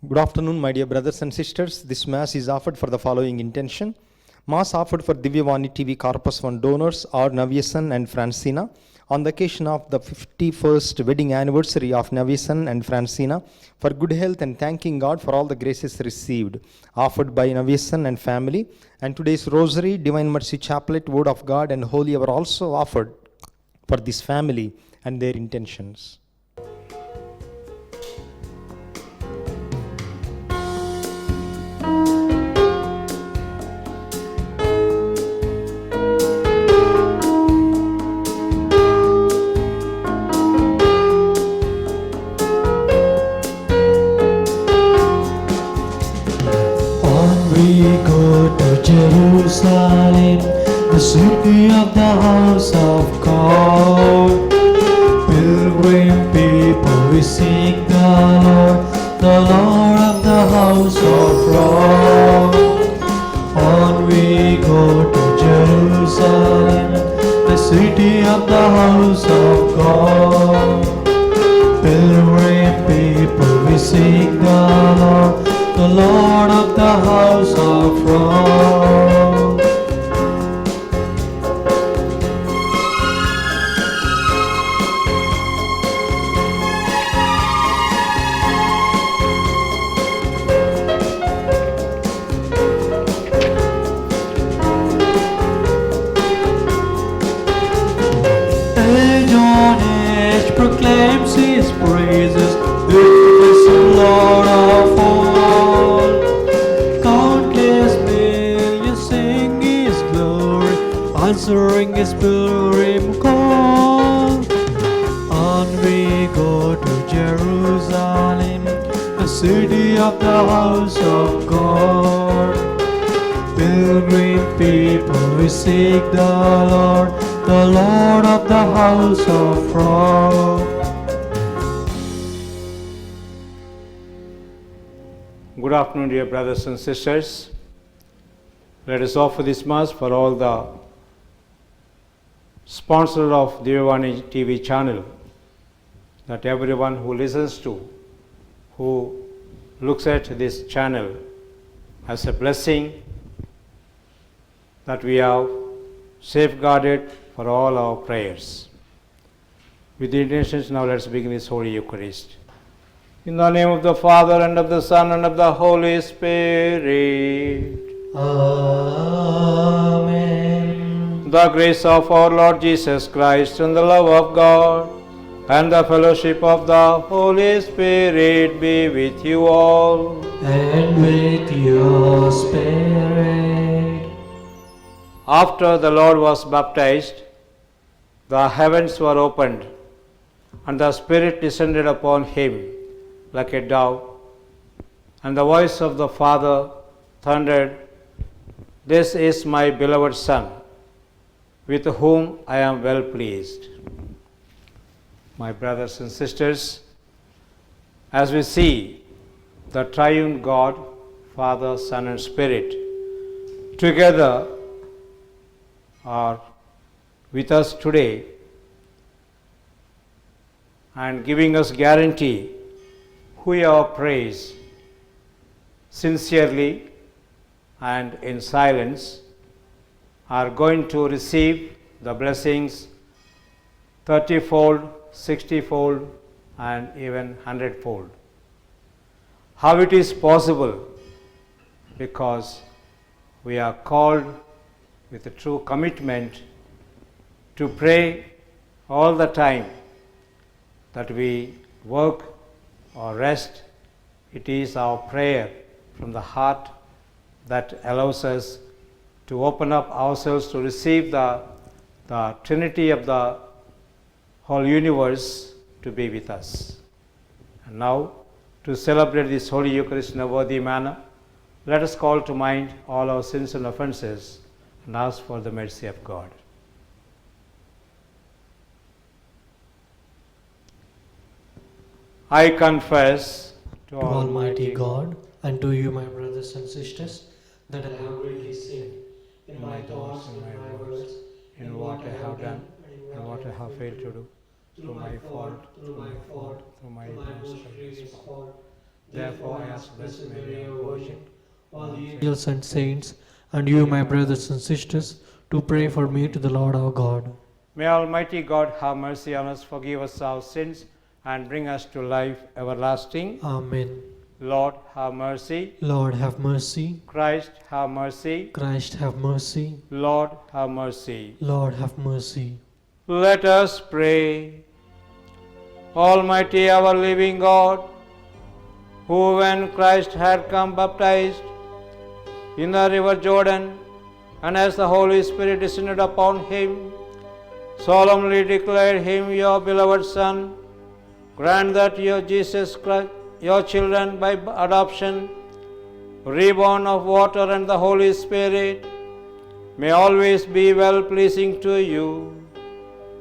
Good afternoon, my dear brothers and sisters. This Mass is offered for the following intention. Mass offered for Divyavani TV Corpus Fund donors are Navyasan and Francina. On the occasion of the 51st wedding anniversary of Navyasan and Francina, for good health and thanking God for all the graces received, offered by Navyasan and family. And today's Rosary, Divine Mercy Chaplet, Word of God, and Holy Hour also offered for this family and their intentions. Jerusalem, the city of the house of God. Pilgrim people, we seek the Lord of the house of God. On we go to Jerusalem, the city of the house of God. Pilgrim people, we seek the Lord of the house of God. Age on age proclaims his praises, who is the Lord of all. Countless millions sing his glory, answering his pilgrim call. On we go to Jerusalem, the city of the house of God. Pilgrim people, we seek the Lord of the house of God. Good afternoon, dear brothers and sisters. Let us offer this Mass for all the sponsors of Divyavani TV channel, that everyone who listens to, who looks at this channel as a blessing, that we have safeguarded for all our prayers. With the intentions, now let us begin this Holy Eucharist. In the name of the Father, and of the Son, and of the Holy Spirit. Amen. The grace of our Lord Jesus Christ, and the love of God, and the fellowship of the Holy Spirit be with you all. And with your spirit. After the Lord was baptized, the heavens were opened, and the Spirit descended upon him like a dove, and the voice of the Father thundered, "This is my beloved Son, with whom I am well pleased." My brothers and sisters, as we see the triune God, Father, Son, and Spirit, together are with us today and giving us guarantee, we our praise sincerely and in silence are going to receive the blessings 30-fold, 60-fold, and even 100-fold. How it is possible? Because we are called with a true commitment to pray all the time, that we work or rest. It is our prayer from the heart that allows us to open up ourselves to receive the Trinity of the whole universe to be with us. And now, to celebrate this Holy Eucharist in a worthy manner, let us call to mind all our sins and offenses and ask for the mercy of God. I confess To Almighty God, and to you, my brothers and sisters, that I have greatly sinned in my thoughts and my words, in what I have done and what I have failed to do, through my fault, through my ignorance fault. Therefore, I ask Blessed Mary, our Virgin, all the angels and saints, and you, my brothers and sisters, to pray for me to the Lord our God. may Almighty God have mercy on us, forgive us our sins, and bring us to life everlasting. Amen. Lord, have mercy. Lord, have mercy. Christ, have mercy. Christ, have mercy. Lord, have mercy. Lord, have mercy. Let us pray. Almighty, ever living God, who when Christ had come baptized in the river Jordan, and as the Holy Spirit descended upon him, solemnly declared him your beloved Son, grant that your Jesus Christ, your children by adoption, reborn of water and the Holy Spirit, may always be well pleasing to you.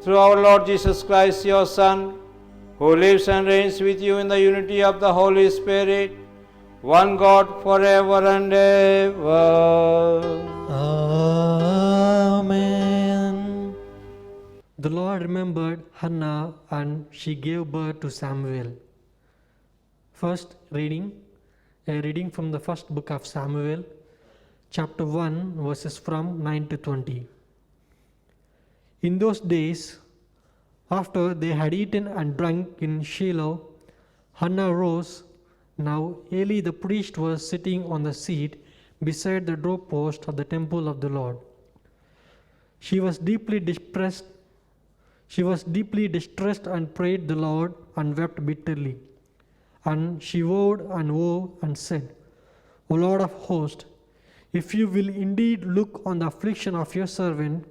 Through our Lord Jesus Christ, your Son, who lives and reigns with you in the unity of the Holy Spirit, one God forever and ever. Amen. The Lord remembered Hannah, and she gave birth to Samuel. First reading, a reading from the first book of Samuel, chapter 1, verses from 9 to 20. In those days, after they had eaten and drunk in Shiloh, Hannah rose. Now Eli the priest was sitting on the seat beside the doorpost of the temple of the Lord. She was deeply distressed and prayed the Lord and wept bitterly. And she vowed and said, O Lord of hosts, if you will indeed look on the affliction of your servant,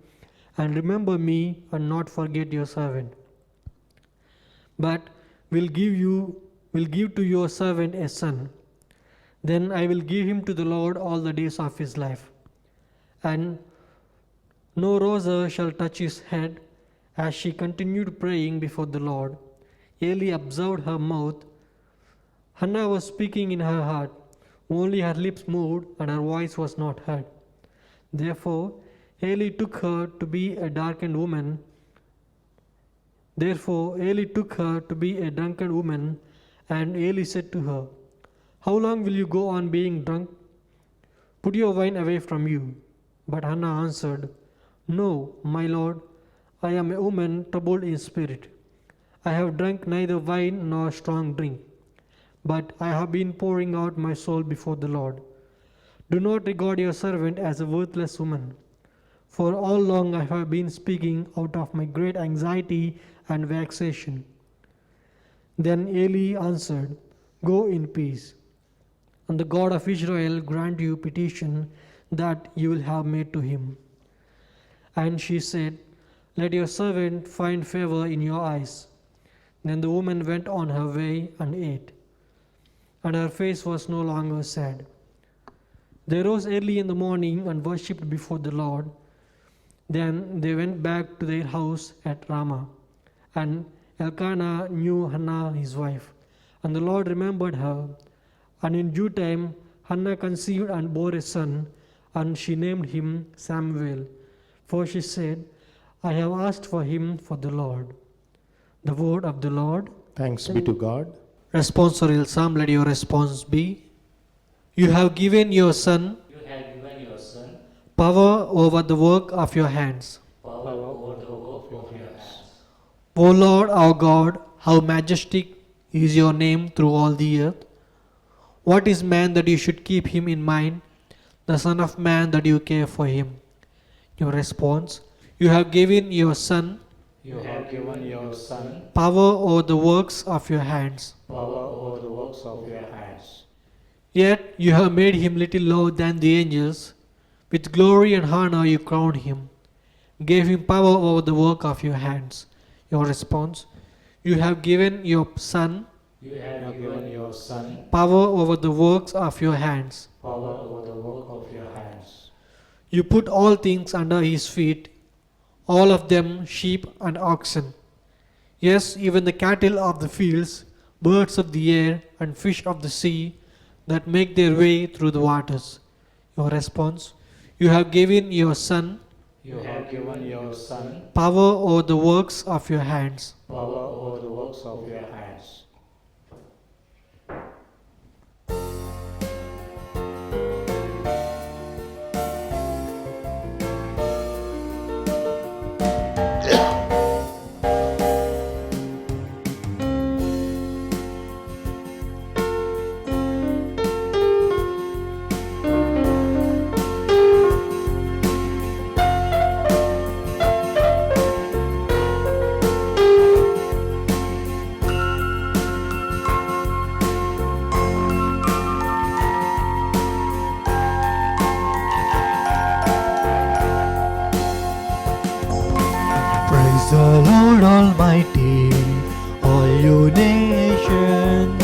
and remember me and not forget your servant, but will give to your servant a son, then I will give him to the Lord all the days of his life, and no razor shall touch his head. As she continued praying before the Lord, Eli observed her mouth. Hannah was speaking in her heart, only her lips moved and her voice was not heard. Therefore Eli took her to be a drunken woman, and Eli said to her, How long will you go on being drunk? Put your wine away from you. But Hannah answered, No, my Lord, I am a woman troubled in spirit. I have drunk neither wine nor strong drink, but I have been pouring out my soul before the Lord. Do not regard your servant as a worthless woman, for all along I have been speaking out of my great anxiety and vexation. Then Eli answered, Go in peace, and the God of Israel grant you petition that you will have made to him. And she said, Let your servant find favor in your eyes. Then the woman went on her way and ate, and her face was no longer sad. They rose early in the morning and worshipped before the Lord. Then they went back to their house at Ramah. And Elkanah knew Hannah his wife, and the Lord remembered her. And in due time Hannah conceived and bore a son, and she named him Samuel, for she said, I have asked for him for the Lord. The word of the Lord. Thanks be to God. Responsorial Psalm, let your response be, You have given your son power over the work of your hands. O Lord our God, how majestic is your name through all the earth. What is man that you should keep him in mind, the Son of Man that you care for him? Your response, You have given your son power over the works of your hands. Yet you have made him little lower than the angels. With glory and honor you crowned him, gave him power over the work of your hands. Your response, You have given your son power over the works of your hands. You put all things under his feet, all of them sheep and oxen. Yes, even the cattle of the fields, birds of the air, and fish of the sea that make their way through the waters. Your response, You have given your son power over the works of your hands. Almighty, all you nations.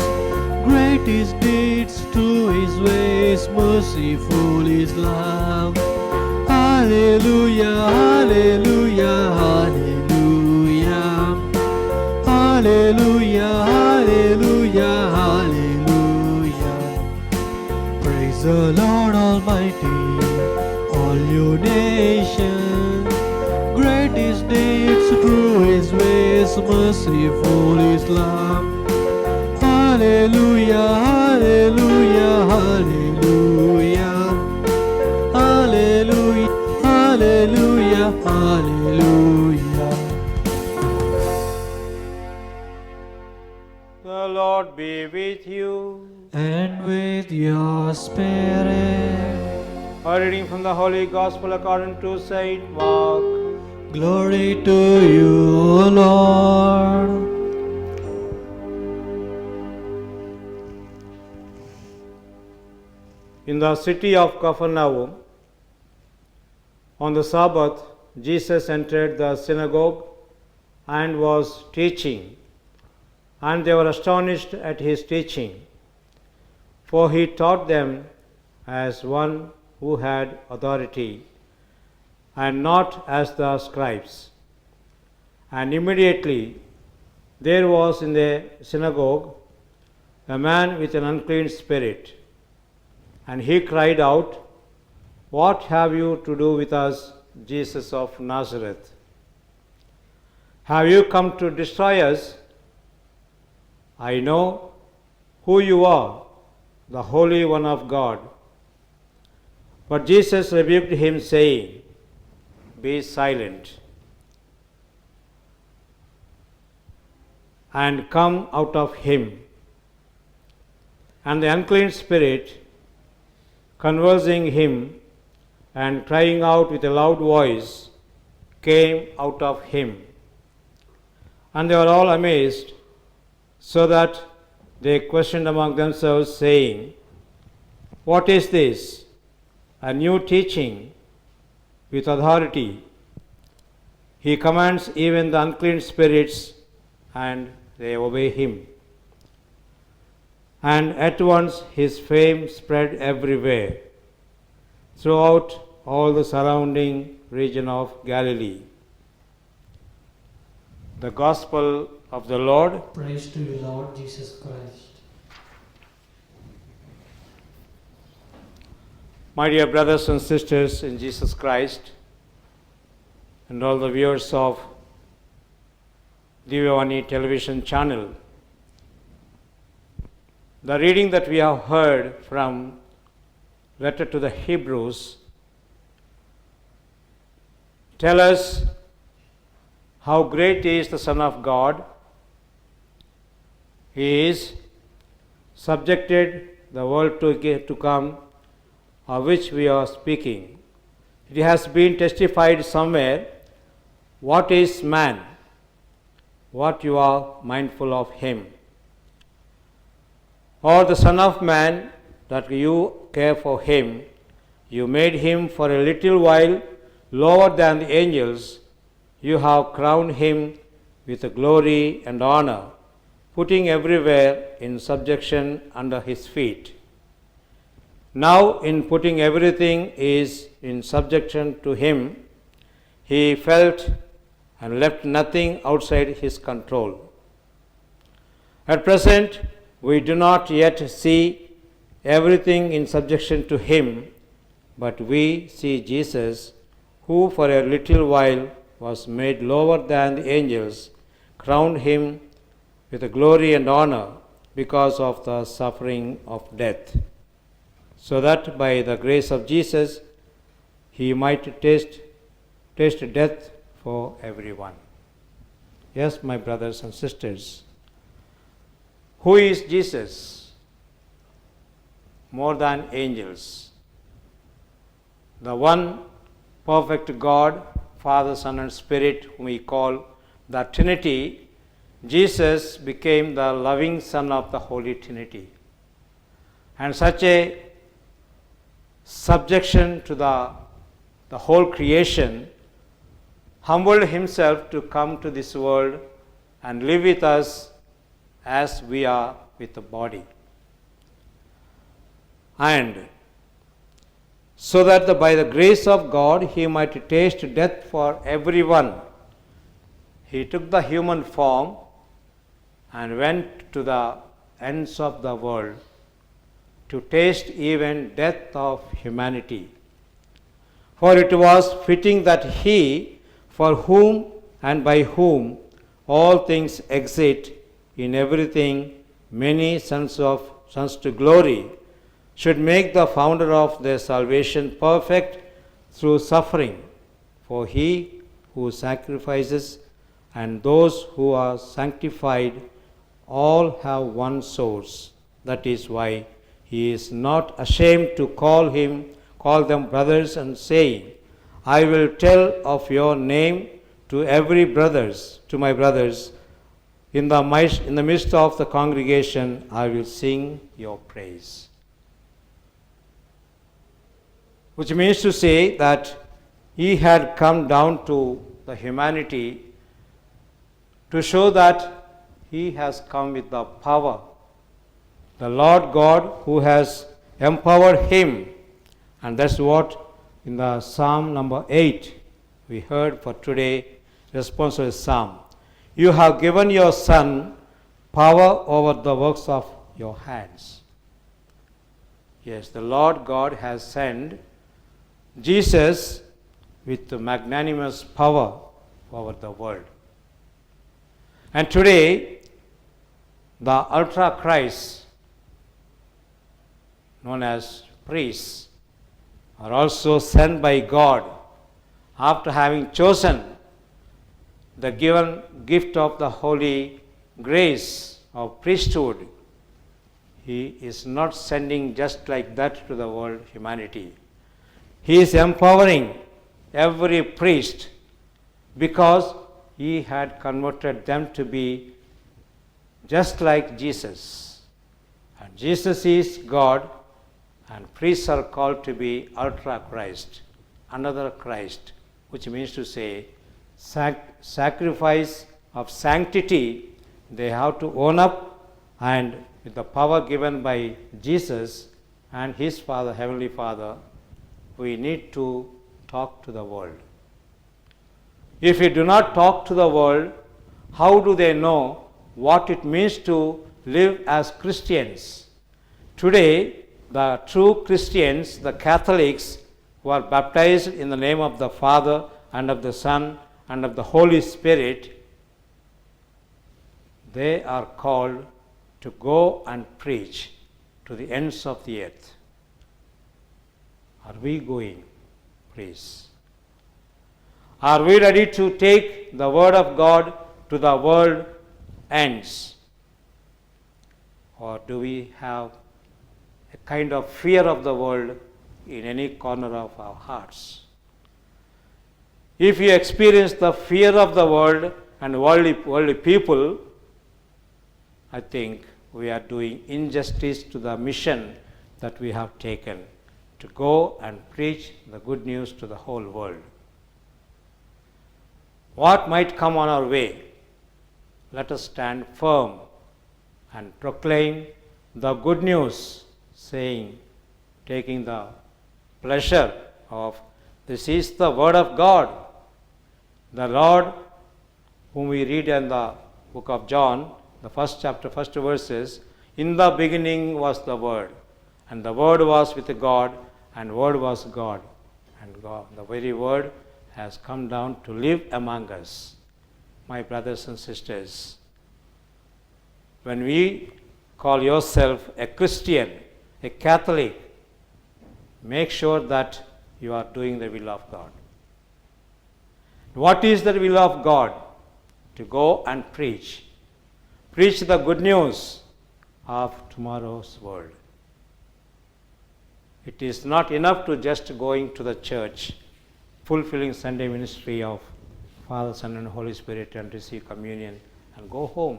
Great is deeds, true His ways, merciful His love. Hallelujah, hallelujah, hallelujah. Hallelujah, hallelujah, hallelujah. Praise the Lord Almighty, all you nations. Great is deeds, true His ways, merciful His love. Hallelujah, hallelujah, hallelujah. Hallelujah, hallelujah, hallelujah. The Lord be with you. And with your spirit. A reading from the Holy Gospel according to Saint Mark. Glory to you, O Lord. In the city of Capernaum, on the Sabbath, Jesus entered the synagogue and was teaching, and they were astonished at his teaching, for he taught them as one who had authority, and not as the scribes. And immediately there was in the synagogue a man with an unclean spirit, and he cried out, "What have you to do with us, Jesus of Nazareth? Have you come to destroy us? I know who you are, the Holy One of God." But Jesus rebuked him, saying, "Be silent, and come out of him." And the unclean spirit, convulsing him and crying out with a loud voice, came out of him. And they were all amazed, so that they questioned among themselves, saying, "What is this? A new teaching with authority. He commands even the unclean spirits, and they obey him." And at once his fame spread everywhere, throughout all the surrounding region of Galilee. The Gospel of the Lord. Praise to you, Lord Jesus Christ. My dear brothers and sisters in Jesus Christ, and all the viewers of Divyavani television channel, the reading that we have heard from letter to the Hebrews tell us how great is the Son of God. He is subjected the world to come, of which we are speaking. It has been testified somewhere, what is man? What you are mindful of him. Or the Son of Man, that you care for him, you made him for a little while lower than the angels, you have crowned him with glory and honor, putting everywhere in subjection under his feet. Now, in putting everything is in subjection to him, he felt and left nothing outside his control. At present, we do not yet see everything in subjection to him, but we see Jesus, who for a little while was made lower than the angels, crowned him with glory and honor because of the suffering of death, so that by the grace of Jesus he might taste death for everyone. Yes, my brothers and sisters, who is Jesus? More than angels. The one perfect God, Father, Son, and Spirit, whom we call the Trinity, Jesus became the loving Son of the Holy Trinity. And such a subjection to the whole creation, humbled himself to come to this world and live with us as we are with the body. And so that by the grace of God he might taste death for everyone, he took the human form and went to the ends of the world to taste even death of humanity. For it was fitting that he, for whom and by whom all things exist, in everything many sons to glory, should make the founder of their salvation perfect through suffering. For he who sacrifices and those who are sanctified all have one source. That is why he is not ashamed to call them brothers, and saying, I will tell of your name to my brothers. In the midst of the congregation, I will sing your praise. Which means to say that he had come down to the humanity to show that he has come with the power. The Lord God who has empowered him. And that's what in the Psalm number 8 we heard for today, responsive psalm. You have given your Son power over the works of your hands. Yes, the Lord God has sent Jesus with the magnanimous power over the world. And today, the ultra Christ, known as priests, are also sent by God after having chosen the given gift of the holy grace of priesthood. He is not sending just like that to the world humanity. He is empowering every priest because he had converted them to be just like Jesus. And Jesus is God, and priests are called to be ultra Christ, another Christ, which means to say sacrifice of sanctity. They have to own up, and with the power given by Jesus and his Father, Heavenly Father, we need to talk to the world. If we do not talk to the world, how do they know what it means to live as Christians? Today, the true Christians, the Catholics, who are baptized in the name of the Father and of the Son and of the Holy Spirit, they are called to go and preach to the ends of the earth. Are we going, please? Are we ready to take the word of God to the world ends? Or do we have a kind of fear of the world in any corner of our hearts? If you experience the fear of the world and worldly people, I think we are doing injustice to the mission that we have taken to go and preach the good news to the whole world. What might come on our way? Let us stand firm and proclaim the good news, saying, taking the pleasure of, this is the word of God. The Lord, whom we read in the book of John, the first chapter, first verses, in the beginning was the Word, and the Word was with God, and Word was God. And God, the very Word, has come down to live among us. My brothers and sisters, when we call yourself a Christian, a Catholic, make sure that you are doing the will of God. What is the will of God? To go and preach. Preach the good news of tomorrow's world. It is not enough to just going to the church, fulfilling Sunday ministry of Father, Son, and Holy Spirit, and receive communion and go home.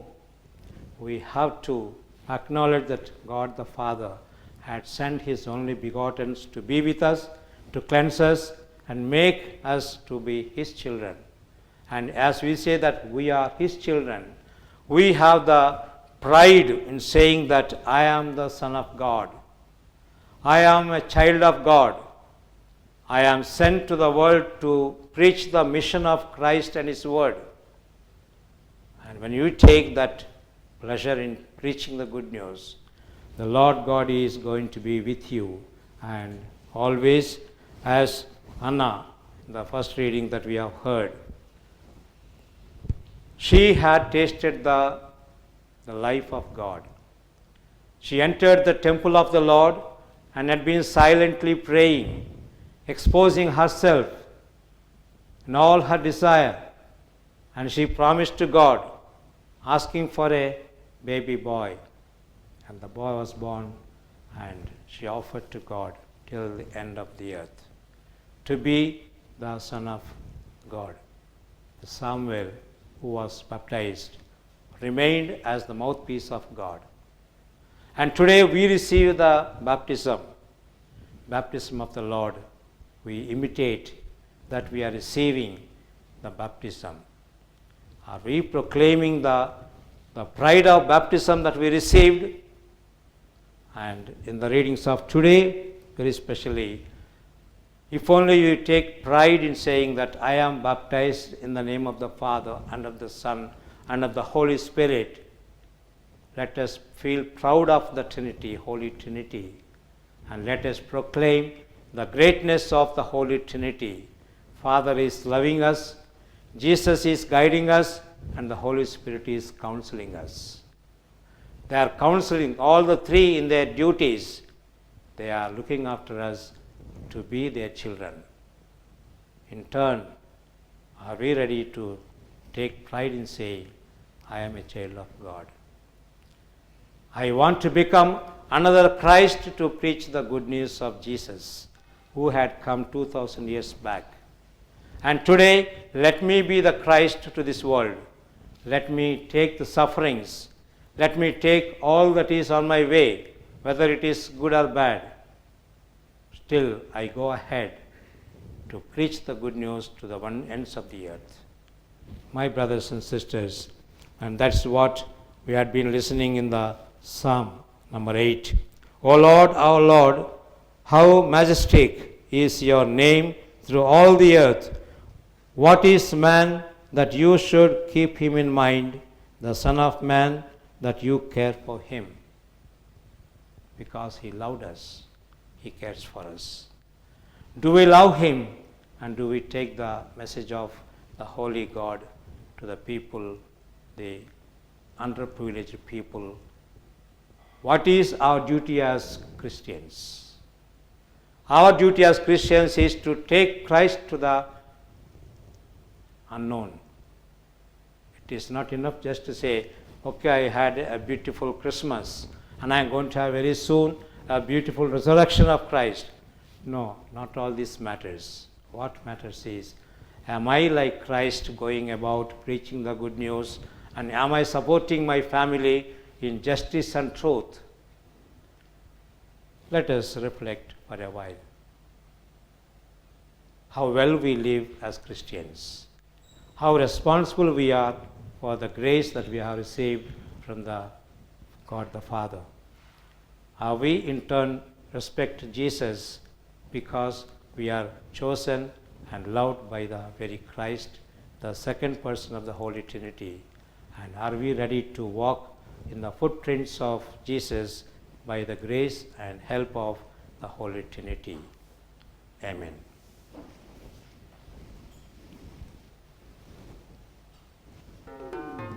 We have to acknowledge that God the Father had sent his only begotten to be with us, to cleanse us, and make us to be his children. And as we say that we are his children, we have the pride in saying that I am the Son of God. I am a child of God. I am sent to the world to preach the mission of Christ and His Word. And when you take that pleasure in preaching the good news, the Lord God is going to be with you. And always, as Anna, the first reading that we have heard, she had tasted the life of God. She entered the temple of the Lord and had been silently praying, exposing herself and all her desire. And she promised to God, asking for a baby boy. And the boy was born, and she offered to God till the end of the earth to be the Son of God. Samuel, who was baptized, remained as the mouthpiece of God. And today we receive the baptism of the Lord. We imitate that we are receiving the baptism. Are we proclaiming the pride of baptism that we received? And in the readings of today, very especially, if only you take pride in saying that I am baptized in the name of the Father and of the Son and of the Holy Spirit, let us feel proud of the Trinity, Holy Trinity, and let us proclaim the greatness of the Holy Trinity. Father is loving us, Jesus is guiding us, and the Holy Spirit is counseling us. They are counseling all the three in their duties. They are looking after us to be their children. In turn, are we ready to take pride in saying, I am a child of God? I want to become another Christ to preach the good news of Jesus, who had come 2000 years back. And today, let me be the Christ to this world. Let me take the sufferings. Let me take all that is on my way, whether it is good or bad. Still, I go ahead to preach the good news to the one ends of the earth. My brothers and sisters, and that's what we had been listening in the Psalm number 8. O Lord, our Lord, how majestic is your name through all the earth. What is man that you should keep him in mind, the Son of Man that you care for him? Because he loved us, he cares for us. Do we love him, and do we take the message of the Holy God to the people, the underprivileged people? What is our duty as Christians? Our duty as Christians is to take Christ to the unknown. It is not enough just to say, okay, I had a beautiful Christmas and I am going to have very soon a beautiful resurrection of Christ. No, not all this matters. What matters is, am I like Christ going about preaching the good news, and am I supporting my family in justice and truth? Let us reflect for a while how well we live as Christians, how responsible we are for the grace that we have received from the God the Father. How we in turn respect Jesus because we are chosen and loved by the very Christ, the second person of the Holy Trinity. And are we ready to walk in the footprints of Jesus by the grace and help of the Holy Trinity? Amen. Oh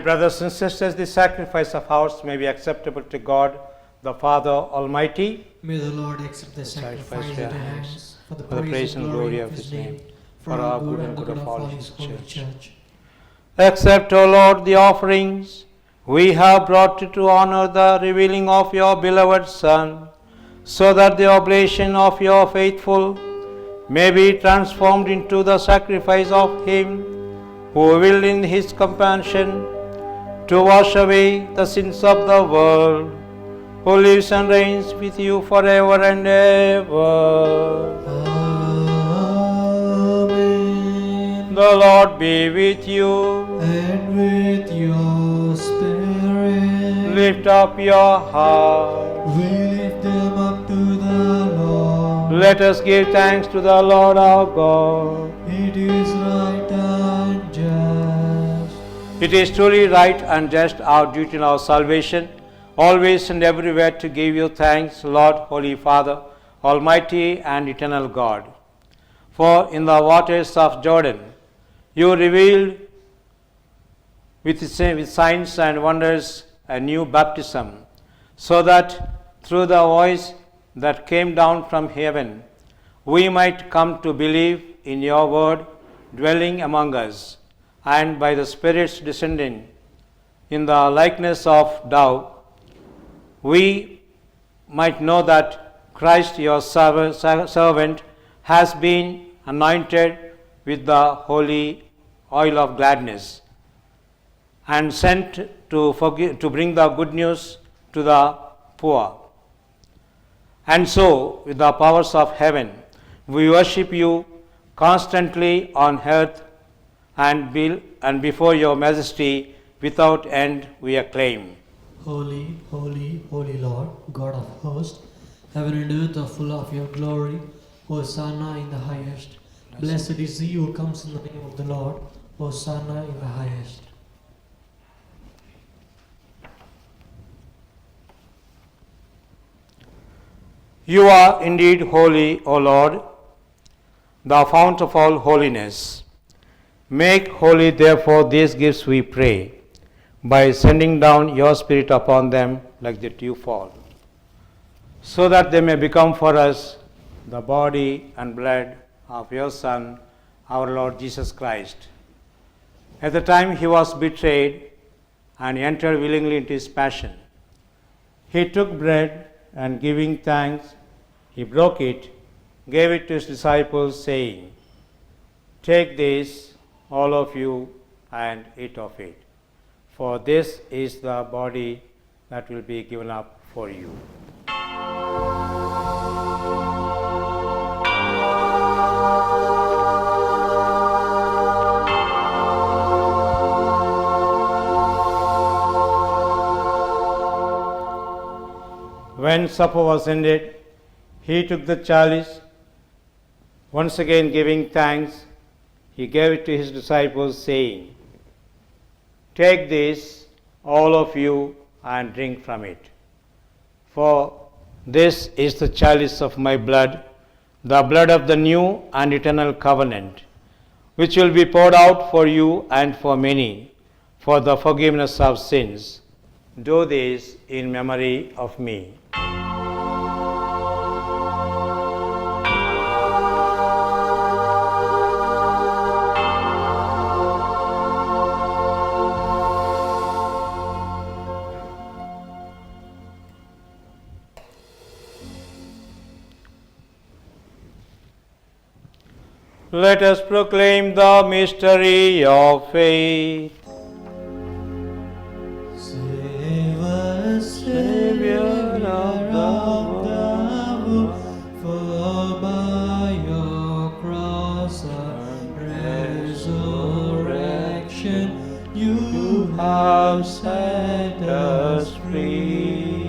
brothers and sisters, this sacrifice of ours may be acceptable to God, the Father Almighty. May the Lord accept the Sacrifice sacrifice to at your your hands, hands for the for the praise and glory of His name, for our good and the good of all His holy church. Accept, O Lord, the offerings we have brought to honor the revealing of your beloved Son, so that the oblation of your faithful may be transformed into the sacrifice of Him who will in His compassion to wash away the sins of the world, who lives and reigns with you forever and ever. Amen. The Lord be with you. And with your spirit, Lift up your heart. we lift them up to the Lord. Let us give thanks to the Lord our God. It is right and just. It is truly right and just, our duty and our salvation, always and everywhere to give you thanks, Lord, Holy Father, Almighty and eternal God. For in the waters of Jordan, you revealed with signs and wonders a new baptism, so that through the voice that came down from heaven, we might come to believe in your word dwelling among us, and by the Spirit's descending in the likeness of dove, we might know that Christ, your servant, has been anointed with the holy oil of gladness and sent to bring the good news to the poor. And so, with the powers of heaven, we worship you constantly on earth, and before your majesty without end we acclaim. Holy, holy, holy Lord, God of hosts, heaven and earth are full of your glory. Hosanna in the highest. Blessed is he who comes in the name of the Lord. Hosanna in the highest. You are indeed holy, O Lord, the fount of all holiness. Make holy, therefore, these gifts, we pray, by sending down your Spirit upon them like the dewfall, so that they may become for us the body and blood of your Son, our Lord Jesus Christ. At the time he was betrayed and entered willingly into his passion, he took bread and giving thanks, he broke it, gave it to his disciples, saying, "Take this, all of you, and eat of it, for this is the body that will be given up for you." When supper was ended, he took the chalice, once again giving thanks, he gave it to his disciples, saying, "Take this, all of you, and drink from it. For this is the chalice of my blood, the blood of the new and eternal covenant, which will be poured out for you and for many for the forgiveness of sins. Do this in memory of me." Let us proclaim the mystery of faith. Save us, Savior of the world, for by your cross and resurrection you have set us free.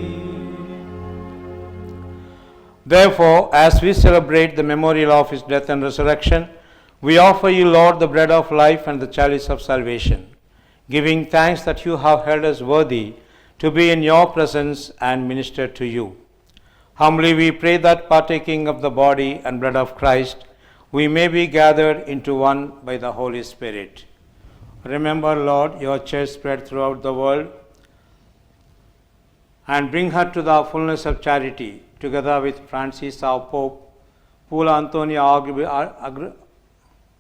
Therefore, as we celebrate the memorial of his death and resurrection, we offer you, Lord, the bread of life and the chalice of salvation, giving thanks that you have held us worthy to be in your presence and minister to you. Humbly we pray that, partaking of the body and blood of Christ, we may be gathered into one by the Holy Spirit. Remember, Lord, your church spread throughout the world and bring her to the fullness of charity, together with Francis, our Pope, Paul Antonio,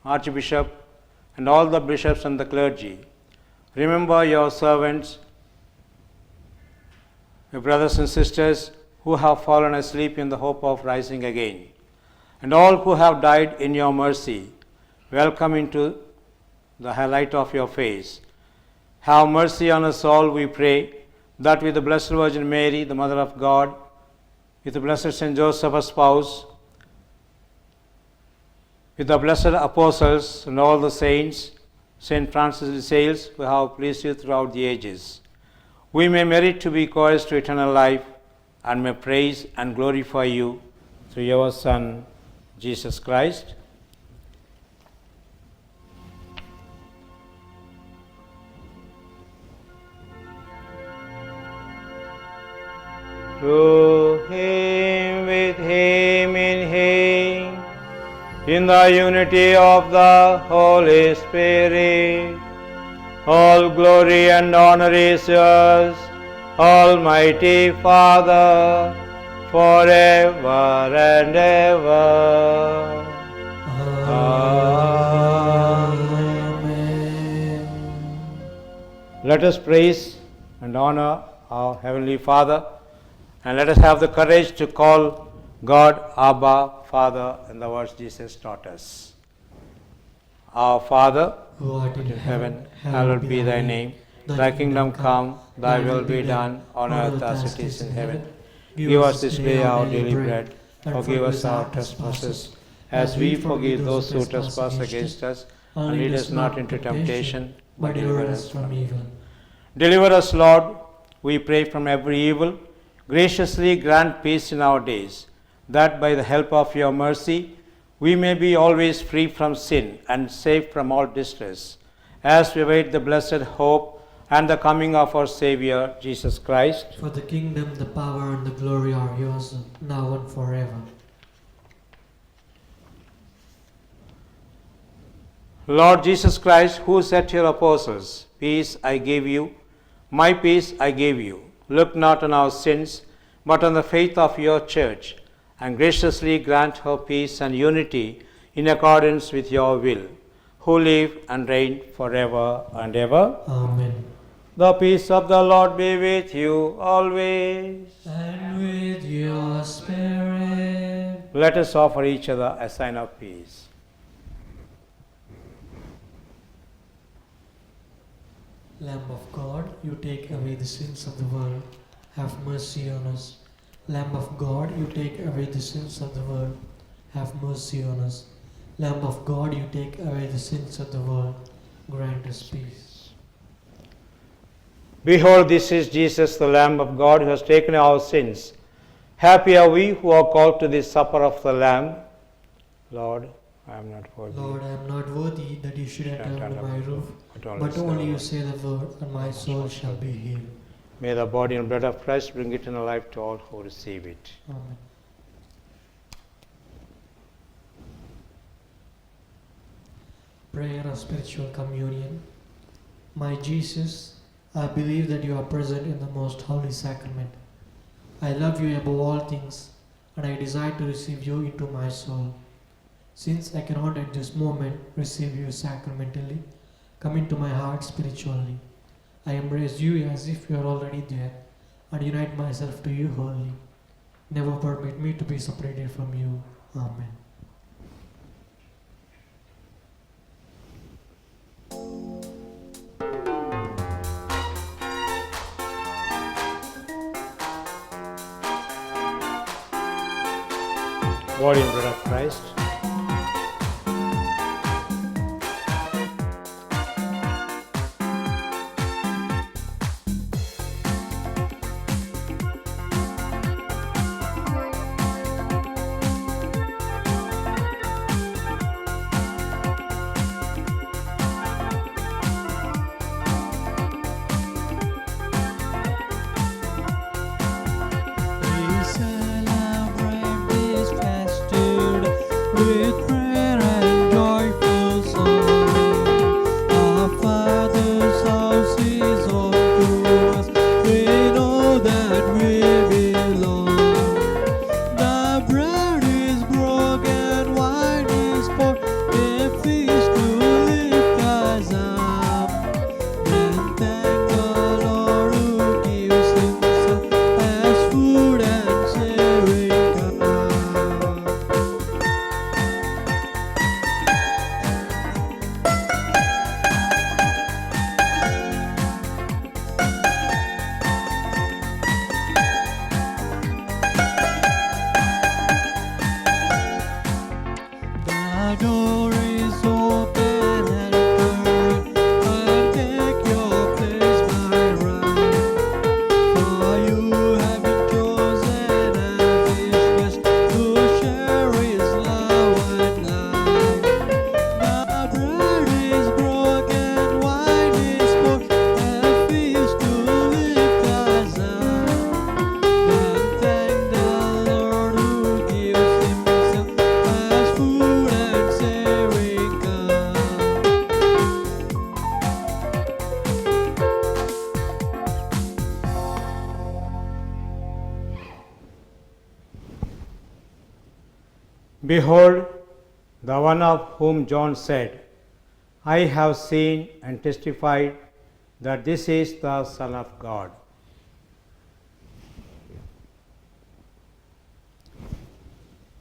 Archbishop, and all the bishops and the clergy. Remember your servants, your brothers and sisters who have fallen asleep in the hope of rising again, and all who have died in your mercy. Welcome into the light of your face. Have mercy on us all, we pray, that with the Blessed Virgin Mary, the Mother of God, with the Blessed Saint Joseph, her spouse, with the blessed apostles and all the saints, Saint Francis de Sales, who have pleased you throughout the ages, we may merit to be co-heirs to eternal life and may praise and glorify you through your Son, Jesus Christ. Through him, with him, in the unity of the Holy Spirit, all glory and honor is yours, Almighty Father, forever and ever. Amen. Let us praise and honor our Heavenly Father, and let us have the courage to call God Abba, Father, in the words Jesus taught us. Our Father, Who art in heaven, hallowed be thy name. Thy kingdom come, thy will be done, on earth as it is in heaven. Give us this day our daily bread. Forgive us our trespasses, as we forgive those who trespass against us. And lead us not into temptation, but deliver us from evil. Deliver us, Lord, we pray, from every evil. Graciously grant peace in our days, that by the help of your mercy we may be always free from sin and safe from all distress, as we await the blessed hope and the coming of our Saviour, Jesus Christ. For the kingdom, the power, and the glory are yours, now and forever. Lord Jesus Christ, who said to your apostles, "Peace I give you, my peace I give you," look not on our sins, but on the faith of your church, and graciously grant her peace and unity in accordance with your will, who live and reign forever and ever. Amen. The peace of the Lord be with you always. And with your spirit. Let us offer each other a sign of peace. Lamb of God, you take away the sins of the world, have mercy on us. Lamb of God, you take away the sins of the world, have mercy on us. Lamb of God, you take away the sins of the world, grant us peace. Behold, this is Jesus, the Lamb of God, who has taken our sins. Happy are we who are called to this supper of the Lamb. Lord, I am not worthy. Lord, I am not worthy that you should enter Enter under my roof, but but say only the you word. say the word, and my soul shall be healed. May the body and blood of Christ bring eternal life to all who receive it. Amen. Prayer of spiritual communion. My Jesus, I believe that you are present in the most holy sacrament. I love you above all things, and I desire to receive you into my soul. Since I cannot at this moment receive you sacramentally, come into my heart spiritually. I embrace you as if you are already there, and unite myself to you wholly. Never permit me to be separated from you. Amen. Body and blood of Christ. We celebrate this festival Behold, the one of whom John said, I have seen and testified that this is the Son of God.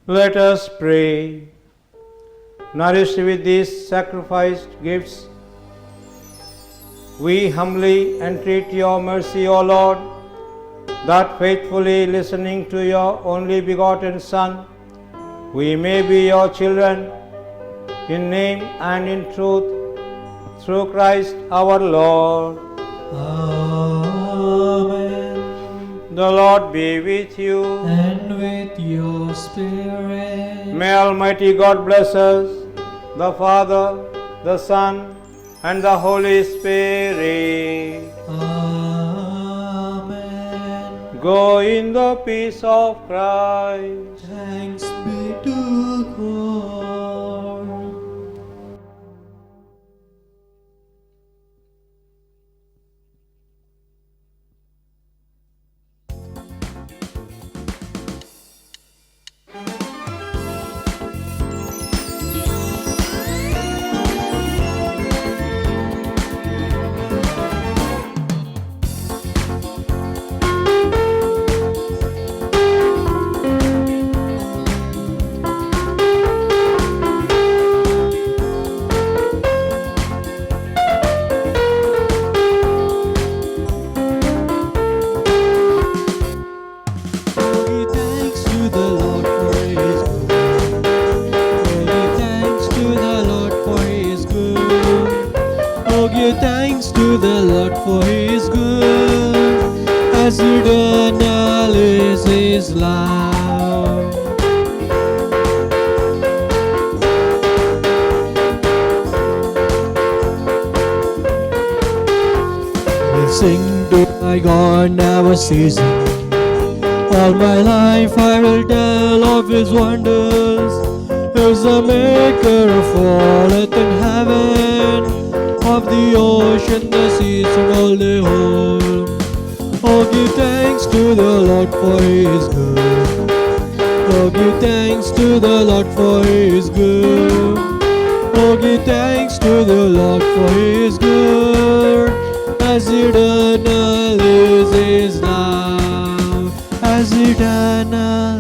Let us pray. Nourished with these sacrificed gifts, we humbly entreat your mercy, O Lord, that faithfully listening to your only begotten Son, we may be your children in name and in truth, through Christ our Lord. Amen. The Lord be with you. And with your spirit. May Almighty God bless us, the Father, the Son, and the Holy Spirit. Amen. Go in the peace of Christ. Thanks be to God. Give thanks to the Lord for His good. Give thanks to the Lord for His good. Oh, give thanks to the Lord for His good, as eternal is His love. We'll sing to my God, never ceasing. All my life I will tell of His wonders. He's the maker of all earth and heaven, of the ocean, the seas, and all they hold. Oh, give thanks to the Lord for His good. Oh, give thanks to the Lord for His good. Oh, give thanks to the Lord for His good, as eternal is His love. As eternal